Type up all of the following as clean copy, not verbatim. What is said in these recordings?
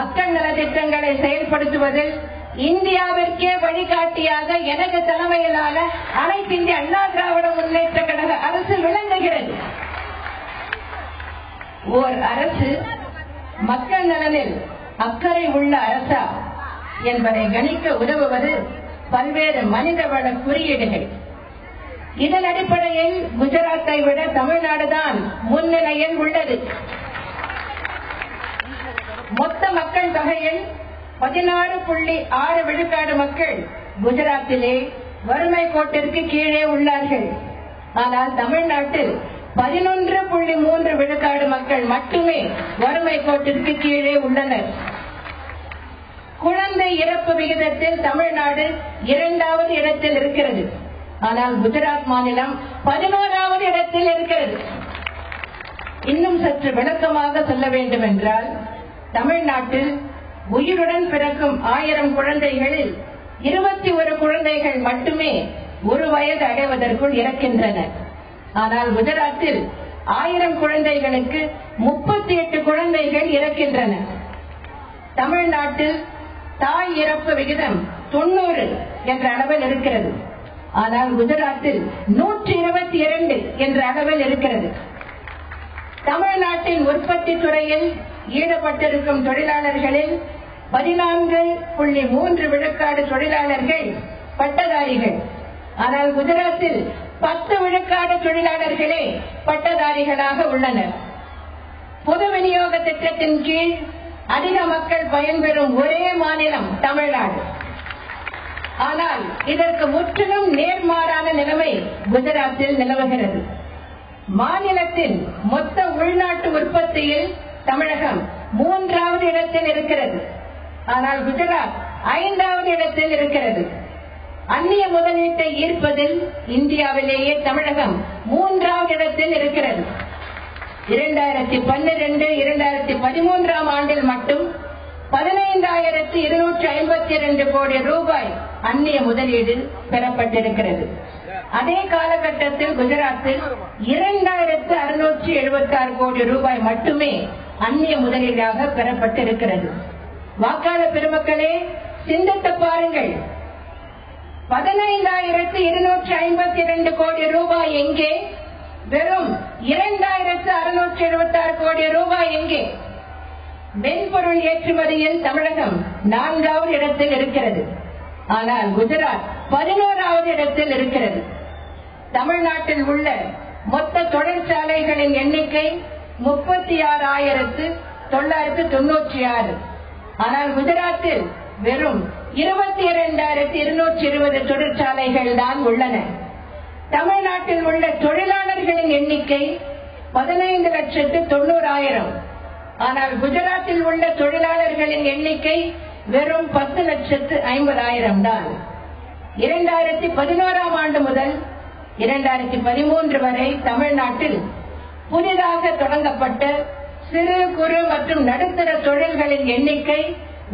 மக்கள் நலத்திட்டங்களை செயல்படுத்துவதில் இந்தியாவிற்கே வழிகாட்டியாக எனது தலைமையிலான அனைத்து இந்திய அண்ணா திராவிட முன்னேற்ற கழக அரசு விளங்குகிறது. ஓர் அரசு மக்கள் நலனில் அக்கறை உள்ள அரசா என்பதை கணிக்க உதவுவது பல்வேறு மனிதவள குறியீடுகள். இதன் அடிப்படையில் குஜராத்தை விட தமிழ்நாடுதான் முன்னிலையில் உள்ளது. மொத்த மக்கள் தொகையில் 16.6 விழுக்காடு மக்கள் குஜராத்திலே வறுமை கோட்டிற்கு கீழே உள்ளார்கள். ஆனால் தமிழ்நாட்டில் 11.3 விழுக்காடு மக்கள் மட்டுமே வறுமை கோட்டிற்கு கீழே உள்ளனர். குழந்தை இறப்பு விகிதத்தில் தமிழ்நாடு 2வது இடத்தில் இருக்கிறது. ஆனால் குஜராத் மாநிலம் 11வது இடத்தில் இருக்கிறது. இன்னும் சற்று விளக்கமாக சொல்ல வேண்டும் என்றால், தமிழ்நாட்டில் உயிருடன் பிறக்கும் 1000 குழந்தைகளில் 21 குழந்தைகள் மட்டுமே 1 வயது அடைவதற்குள் இறக்கின்றன. ஆனால் குஜராத்தில் 1000 குழந்தைகளுக்கு 38 குழந்தைகள் இறக்கின்றன. தமிழ்நாட்டில் தாய் இறப்பு விகிதம் 90 என்ற அளவில் இருக்கிறது. ஆனால் குஜராத்தில் 122 என்ற அளவில் இருக்கிறது. தமிழ்நாட்டின் உற்பத்தி துறையில் ஈடுபட்டிருக்கும் தொழிலாளர்களில் 14.3 விழுக்காடு தொழிலாளர்கள் பட்டதாரிகள். ஆனால் குஜராத்தில் 10 விழுக்காடு தொழிலாளர்களே பட்டதாரிகளாக உள்ளனர். பொது விநியோக திட்டத்தின் கீழ் அதிக மக்கள் பயன்பெறும் ஒரே மாநிலம் தமிழ்நாடு. ஆனால் இதற்கு முற்றிலும் நேர்மாறான நிலைமை குஜராத்தில் நிலவுகிறது. மாநிலத்தின் மொத்த உள்நாட்டு உற்பத்தியில் தமிழகம் 3வது இடத்தில் இருக்கிறது. ஆனால் குஜராத் 5வது இடத்தில் இருக்கிறது. அந்நிய முதலீட்டை ஈர்ப்பதில் இந்தியாவிலேயே தமிழகம் 3வது இடத்தில் இருக்கிறது. 2012-2013 ஆண்டில் மட்டும் 15,252 கோடி ரூபாய் அந்நிய முதலீடு பெறப்பட்டிருக்கிறது. அதே காலகட்டத்தில் குஜராத்தில் 2,676 கோடி ரூபாய் மட்டுமே அந்நிய முதலீடாக பெறப்பட்டிருக்கிறது. வாக்காளர் பெருமக்களே, சிந்தித்து பாருங்கள். 15,252 கோடி ரூபாய் எங்கே? வெறும் 2,676 கோடி ரூபாய் எங்கே? மென்பொருள் ஏற்றுமதியில் தமிழகம் 4வது இடத்தில் இருக்கிறது. ஆனால் குஜராத் 11வது இடத்தில் இருக்கிறது. தமிழ்நாட்டில் உள்ள மொத்த தொழிற்சாலைகளின் எண்ணிக்கை 36,996. ஆனால் குஜராத்தில் வெறும் 22,220 தொழிற்சாலைகள் தான் உள்ளன. தமிழ்நாட்டில் உள்ள தொழிலாளர்களின் எண்ணிக்கை 15,90,000. ஆனால் குஜராத்தில் உள்ள தொழிலாளர்களின் எண்ணிக்கை வெறும் 10,50,000 தான். 2011 ஆண்டு முதல் 2013 வரை தமிழ்நாட்டில் புதிதாக தொடங்கப்பட்ட சிறு குறு மற்றும் நடுத்தர தொழில்களின் எண்ணிக்கை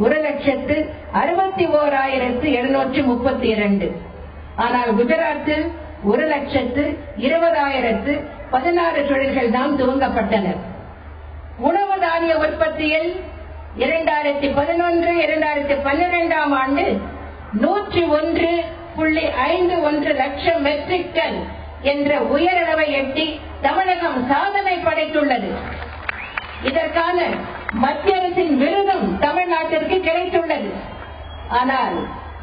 1,61,732. ஆனால் குஜராத்தில் 1,20,16 தொழில்கள் தான் துவங்கப்பட்டன. உணவு தானிய உற்பத்தியில் 2011-2012 ஆண்டு 101.51 லட்சம் மெட்ரிக் டன் என்ற உயரளவை எட்டி தமிழகம் சாதனை படைத்துள்ளது. இதற்கான மத்திய அரசின் விருதும் தமிழ்நாட்டிற்கு கிடைத்துள்ளது. ஆனால்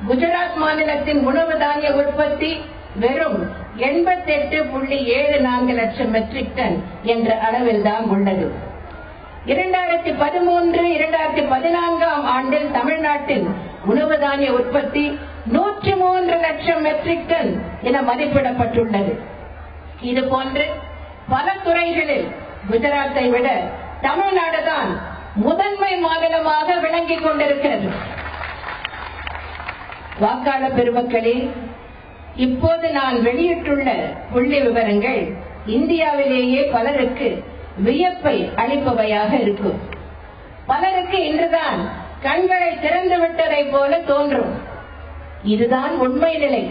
குஜராத் மாநிலத்தின் உணவு தானிய உற்பத்தி வெறும் 88.74 லட்சம் மெட்ரிக் டன் என்ற அளவில் தான் உள்ளது. 2013-2014 ஆண்டில் தமிழ்நாட்டில் உணவு தானிய உற்பத்தி 103 லட்சம் மெட்ரிக் டன் என மதிப்பிடப்பட்டுள்ளது. இதுபோன்று பல துறைகளில் குஜராத்தை விட தமிழ்நாடுதான் முதன்மை மாநிலமாக விளங்கிக் கொண்டிருக்கிறது. வாக்காளர் பெருமக்களே, இப்போது நான் வெளியிட்டுள்ள புள்ளி விவரங்கள் இந்தியாவிலேயே பலருக்கு வியப்பை அளிப்பவையாக இருக்கும். பலருக்கு இன்றுதான் கண்களை திறந்து விட்டதை போல தோன்றும். இதுதான் உண்மை நிலை.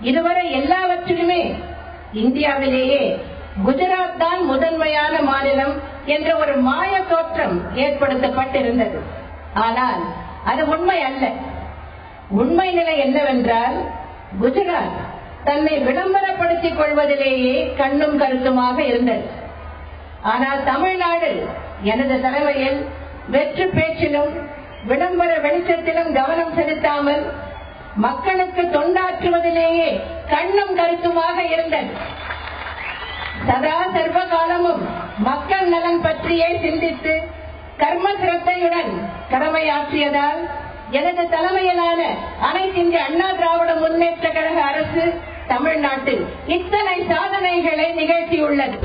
இதுவரை எல்லாவற்றிலுமே இந்தியாவிலேயே குஜராத் தான் முதன்மையான மாநிலம் என்ற ஒரு மாய தோற்றம் ஏற்படுத்தப்பட்டிருந்தது. ஆனால் அது உண்மை அல்ல. உண்மை நிலை என்னவென்றால், குஜராத் தன்னை விளம்பரப்படுத்திக் கொள்வதிலேயே கண்ணும் கருத்துமாக இருந்தது. ஆனால் தமிழ்நாடு எனது தலைமையில் வெற்று பேச்சிலும் விளம்பர வெளிச்சத்திலும் கவனம் செலுத்தாமல் மக்களுக்கு தொண்டாற்றுவதிலேயே கண்ணும் கருத்துமாக இருந்தது. சதா சர்வ காலமும் மக்கள் நலன் பற்றியே சிந்தித்து கர்ம சிரத்தையுடன் கடமையாற்றியதால் எனது தலைமையிலான அனைத்து இந்திய அண்ணா திராவிட முன்னேற்ற கழக அரசு தமிழ்நாட்டில் இத்தனை சாதனைகளை நிகழ்த்தியுள்ளது.